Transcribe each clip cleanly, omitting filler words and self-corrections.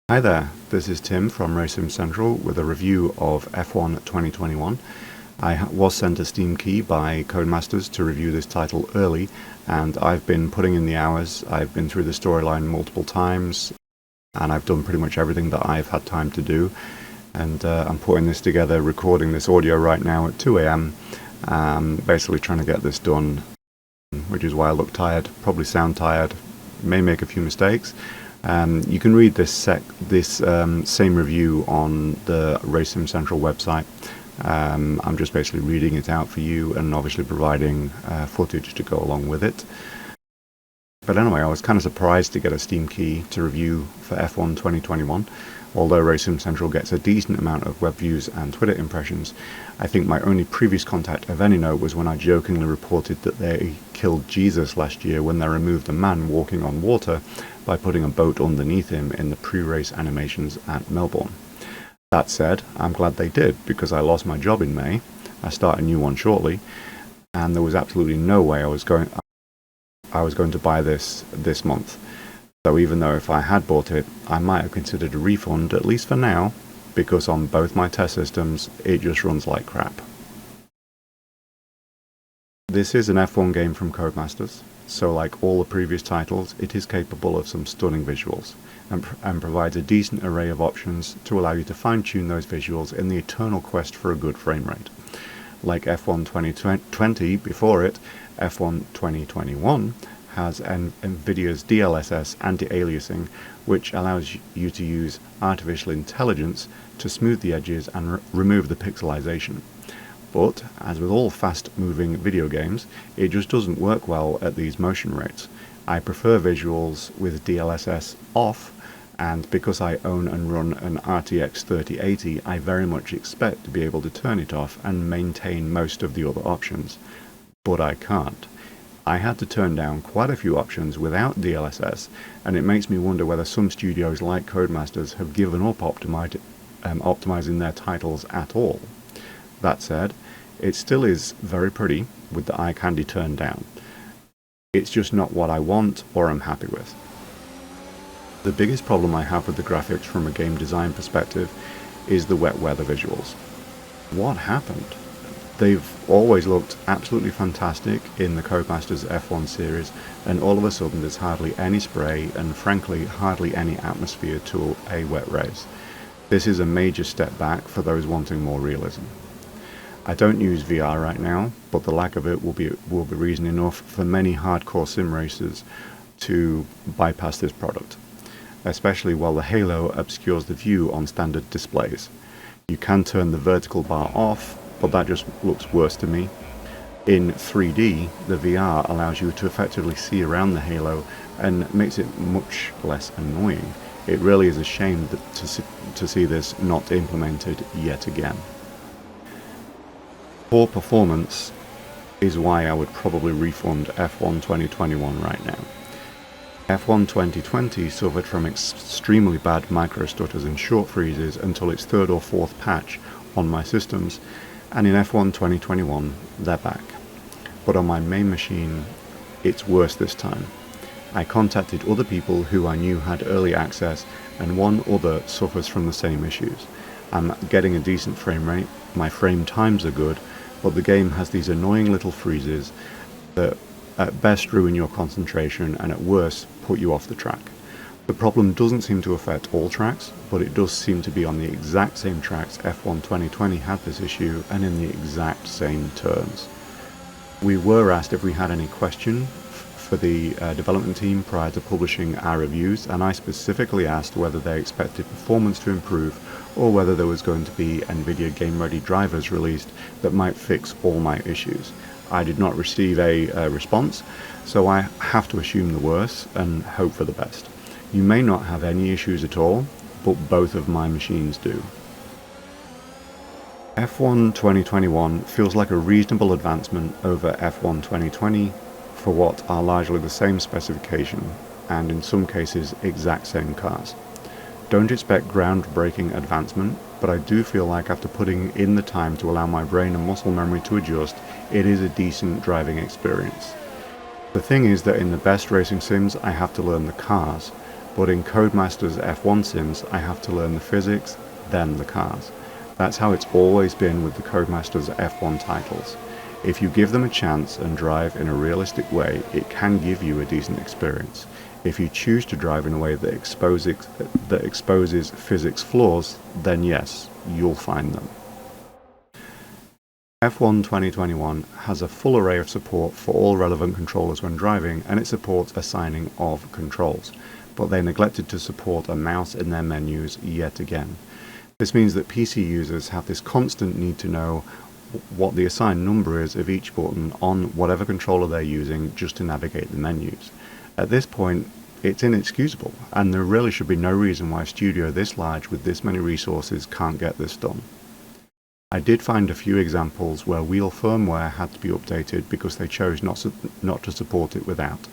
Hi there, this is Tim from Racing Central with a review of F1 2021. I was sent a Steam key by Codemasters to review this title early, and I've been putting in the hours. I've been through the storyline multiple times, and I've done pretty much everything that I've had time to do. And I'm putting this together, recording this audio right now at 2 a.m., basically trying to get this done, which is why I look tired, probably sound tired, may make a few mistakes. You can read this same review on the Racing Central website. I'm just basically reading it out for you and obviously providing footage to go along with it. But anyway, I was kind of surprised to get a Steam key to review for F1 2021. Although Racing Central gets a decent amount of web views and Twitter impressions, I think my only previous contact of any note was when I jokingly reported that they killed Jesus last year when they removed a man walking on water by putting a boat underneath him in the pre-race animations at Melbourne. That said, I'm glad they did, because I lost my job in May. I start a new one shortly, and there was absolutely no way I was going to buy this month. So even though if I had bought it, I might have considered a refund, at least for now, because on both my test systems, it just runs like crap. This is an F1 game from Codemasters, so like all the previous titles, it is capable of some stunning visuals, and provides a decent array of options to allow you to fine-tune those visuals in the eternal quest for a good frame rate. Like F1 2020 before it, F1 2021 has NVIDIA's DLSS anti-aliasing, which allows you to use artificial intelligence to smooth the edges and remove the pixelization. But, as with all fast-moving video games, it just doesn't work well at these motion rates. I prefer visuals with DLSS off, and because I own and run an RTX 3080, I very much expect to be able to turn it off and maintain most of the other options. But I can't. I had to turn down quite a few options without DLSS, and it makes me wonder whether some studios like Codemasters have given up optimizing their titles at all. That said, it still is very pretty with the eye candy turned down. It's just not what I want or am happy with. The biggest problem I have with the graphics from a game design perspective is the wet weather visuals. What happened? They've always looked absolutely fantastic in the Codemasters F1 series, and all of a sudden there's hardly any spray and frankly hardly any atmosphere to a wet race. This is a major step back for those wanting more realism. I don't use VR right now, but the lack of it will be reason enough for many hardcore sim racers to bypass this product, especially while the halo obscures the view on standard displays. You can turn the vertical bar off, but that just looks worse to me. In 3D, the VR allows you to effectively see around the halo and makes it much less annoying. It really is a shame to see this not implemented yet again. Poor performance is why I would probably refund F1 2021 right now. F1 2020 suffered from extremely bad micro stutters and short freezes until its third or fourth patch on my systems, and in F1 2021 they're back. But on my main machine it's worse this time. I contacted other people who I knew had early access, and one other suffers from the same issues. I'm getting a decent frame rate, my frame times are good, but the game has these annoying little freezes that at best ruin your concentration and at worst put you off the track. The problem doesn't seem to affect all tracks, but it does seem to be on the exact same tracks F1 2020 had this issue, and in the exact same turns. We were asked if we had any question for the development team prior to publishing our reviews, and I specifically asked whether they expected performance to improve or whether there was going to be NVIDIA Game Ready drivers released that might fix all my issues. I did not receive a response, so I have to assume the worst and hope for the best. You may not have any issues at all, but both of my machines do. F1 2021 feels like a reasonable advancement over F1 2020 for what are largely the same specification, and in some cases exact same cars. Don't expect groundbreaking advancement, but I do feel like after putting in the time to allow my brain and muscle memory to adjust, it is a decent driving experience. The thing is that in the best racing sims I have to learn the cars, But in Codemasters F1 Sims, I have to learn the physics, then the cars. That's how it's always been with the Codemasters F1 titles. If you give them a chance and drive in a realistic way, it can give you a decent experience. If you choose to drive in a way that exposes physics flaws, then yes, you'll find them. F1 2021 has a full array of support for all relevant controllers when driving, and it supports assigning of controls, but they neglected to support a mouse in their menus yet again. This means that PC users have this constant need to know what the assigned number is of each button on whatever controller they're using just to navigate the menus. At this point, it's inexcusable, and there really should be no reason why a studio this large with this many resources can't get this done. I did find a few examples where wheel firmware had to be updated because they chose not to support it without,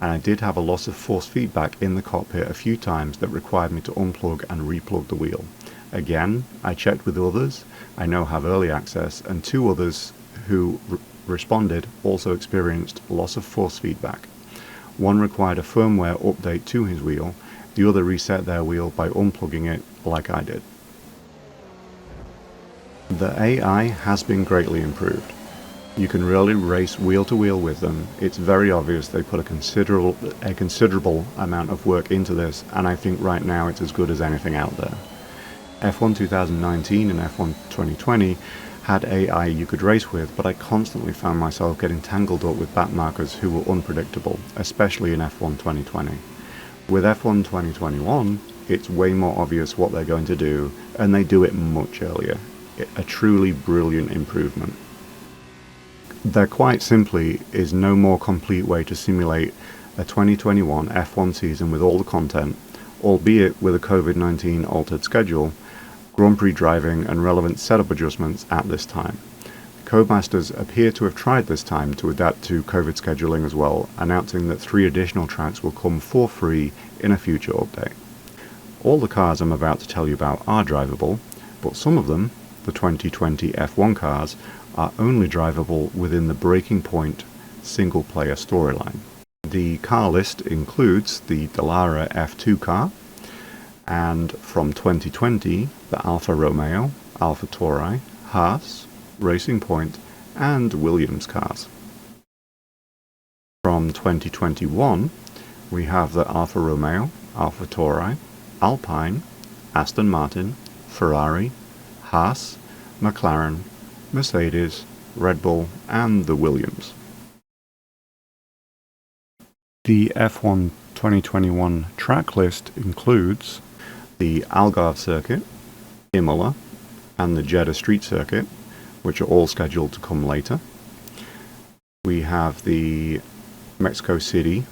and I did have a loss of force feedback in the cockpit a few times that required me to unplug and replug the wheel. Again, I checked with others I know have early access, and 2 others who responded also experienced loss of force feedback. One required a firmware update to his wheel, the other reset their wheel by unplugging it like I did. The AI has been greatly improved. You can really race wheel to wheel with them. It's very obvious they put a considerable amount of work into this, and I think right now it's as good as anything out there. F1 2019 and F1 2020 had AI you could race with, but I constantly found myself getting tangled up with backmarkers who were unpredictable, especially in F1 2020. With F1 2021, it's way more obvious what they're going to do, and they do it much earlier. A truly brilliant improvement. There quite simply is no more complete way to simulate a 2021 F1 season with all the content, albeit with a COVID-19 altered schedule, Grand Prix driving and relevant setup adjustments at this time. Codemasters appear to have tried this time to adapt to COVID scheduling as well, announcing that 3 additional tracks will come for free in a future update. All the cars I'm about to tell you about are drivable, but some of them, the 2020 F1 cars, are only drivable within the Breaking Point single-player storyline. The car list includes the Dallara F2 car, and from 2020, the Alfa Romeo, AlphaTauri, Haas, Racing Point, and Williams cars. From 2021, we have the Alfa Romeo, AlphaTauri, Alpine, Aston Martin, Ferrari, Haas, McLaren, Mercedes, Red Bull, and the Williams. The F1 2021 track list includes the Algarve circuit, Imola, and the Jeddah Street Circuit, which are all scheduled to come later. We have the Mexico City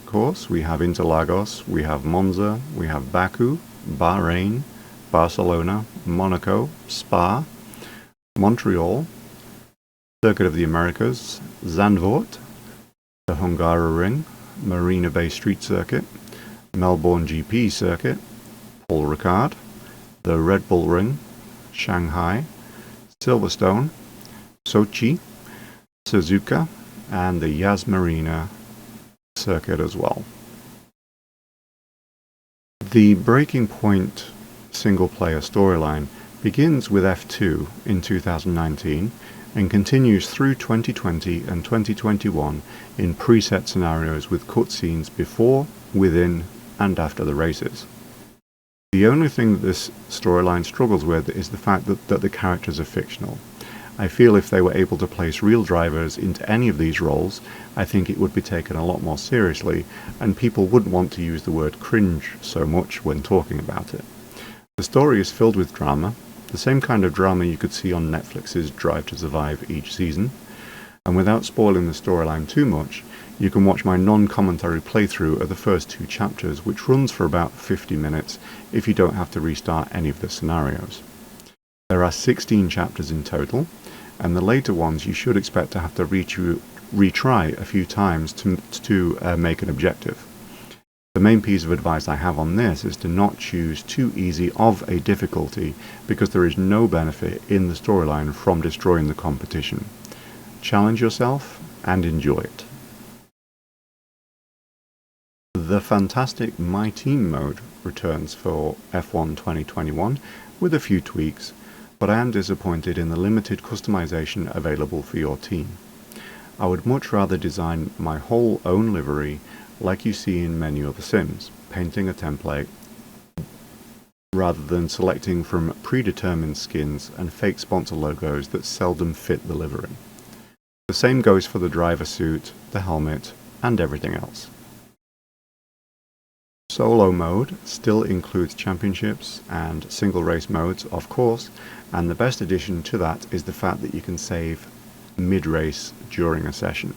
course, we have Interlagos, we have Monza, we have Baku, Bahrain, Barcelona, Monaco, Spa, Montreal, Circuit of the Americas, Zandvoort, the Hungaroring, Marina Bay Street Circuit, Melbourne GP Circuit, Paul Ricard, the Red Bull Ring, Shanghai, Silverstone, Sochi, Suzuka, and the Yas Marina Circuit as well. The Breaking Point single-player storyline begins with F2 in 2019 and continues through 2020 and 2021 in preset scenarios with cutscenes before, within, and after the races. The only thing that this storyline struggles with is the fact that the characters are fictional. I feel if they were able to place real drivers into any of these roles, I think it would be taken a lot more seriously, and people wouldn't want to use the word cringe so much when talking about it. The story is filled with drama, the same kind of drama you could see on Netflix's Drive to Survive each season, and without spoiling the storyline too much, you can watch my non-commentary playthrough of the first 2 chapters, which runs for about 50 minutes if you don't have to restart any of the scenarios. There are 16 chapters in total, and the later ones you should expect to have to retry a few times to make an objective. The main piece of advice I have on this is to not choose too easy of a difficulty, because there is no benefit in the storyline from destroying the competition. Challenge yourself and enjoy it. The fantastic My Team mode returns for F1 2021 with a few tweaks, but I am disappointed in the limited customization available for your team. I would much rather design my whole own livery like you see in many other sims, painting a template, rather than selecting from predetermined skins and fake sponsor logos that seldom fit the livery. The same goes for the driver suit, the helmet, and everything else. Solo mode still includes championships and single race modes, of course, and the best addition to that is the fact that you can save mid-race during a session,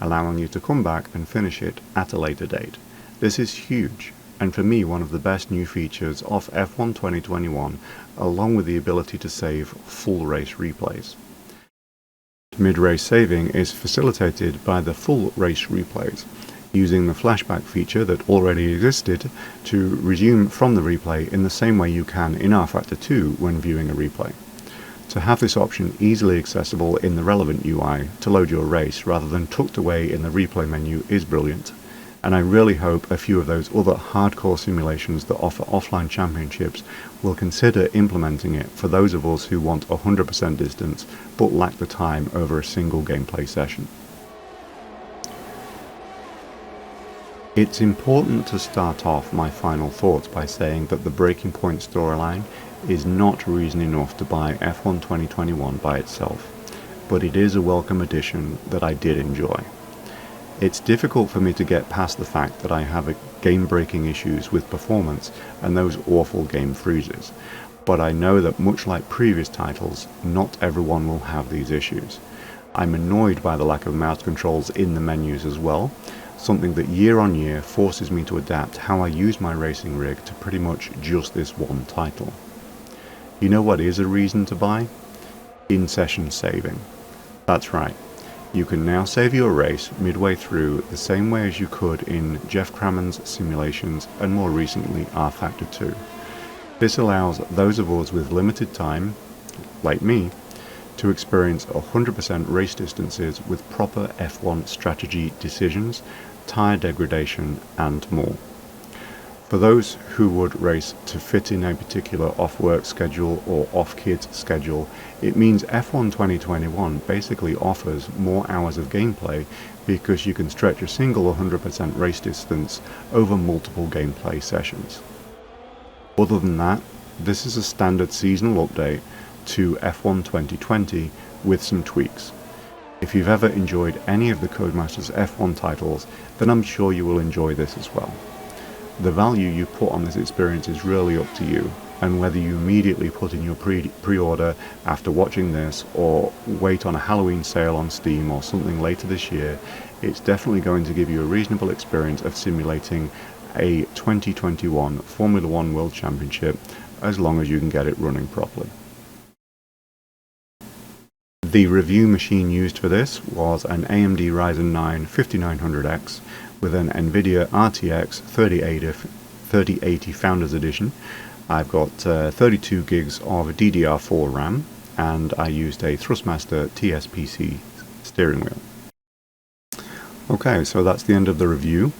allowing you to come back and finish it at a later date. This is huge, and for me one of the best new features of F1 2021, along with the ability to save full race replays. Mid-race saving is facilitated by the full race replays, using the flashback feature that already existed to resume from the replay in the same way you can in rFactor 2 when viewing a replay. To have this option easily accessible in the relevant UI to load your race rather than tucked away in the replay menu is brilliant, and I really hope a few of those other hardcore simulations that offer offline championships will consider implementing it for those of us who want 100% distance but lack the time over a single gameplay session. It's important to start off my final thoughts by saying that the Breaking Point storyline is not reason enough to buy F1 2021 by itself, but it is a welcome addition that I did enjoy. It's difficult for me to get past the fact that I have game-breaking issues with performance and those awful game freezes, but I know that much like previous titles, not everyone will have these issues. I'm annoyed by the lack of mouse controls in the menus as well, something that year on year forces me to adapt how I use my racing rig to pretty much just this one title. You know what is a reason to buy? In-session saving. That's right. You can now save your race midway through the same way as you could in Jeff Cramman's simulations and more recently rFactor 2. This allows those of us with limited time, like me, to experience 100% race distances with proper F1 strategy decisions, tyre degradation and more. For those who would race to fit in a particular off-work schedule or off-kit schedule, it means F1 2021 basically offers more hours of gameplay because you can stretch a single 100% race distance over multiple gameplay sessions. Other than that, this is a standard seasonal update to F1 2020 with some tweaks. If you've ever enjoyed any of the Codemasters F1 titles, then I'm sure you will enjoy this as well. The value you put on this experience is really up to you, and whether you immediately put in your pre-order after watching this or wait on a Halloween sale on Steam or something later this year, it's definitely going to give you a reasonable experience of simulating a 2021 Formula 1 World Championship as long as you can get it running properly. The review machine used for this was an AMD Ryzen 9 5900X with an NVIDIA RTX 3080 Founders Edition. I've got 32 gigs of DDR4 RAM, and I used a Thrustmaster TSPC steering wheel. Okay, so that's the end of the review.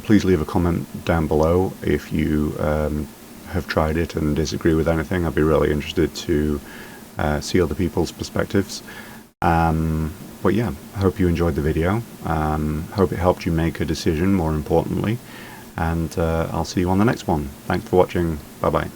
Please leave a comment down below if you have tried it and disagree with anything. I'd be really interested to see other people's perspectives. But yeah, I hope you enjoyed the video. Hope it helped you make a decision, more importantly. And I'll see you on the next one. Thanks for watching. Bye bye.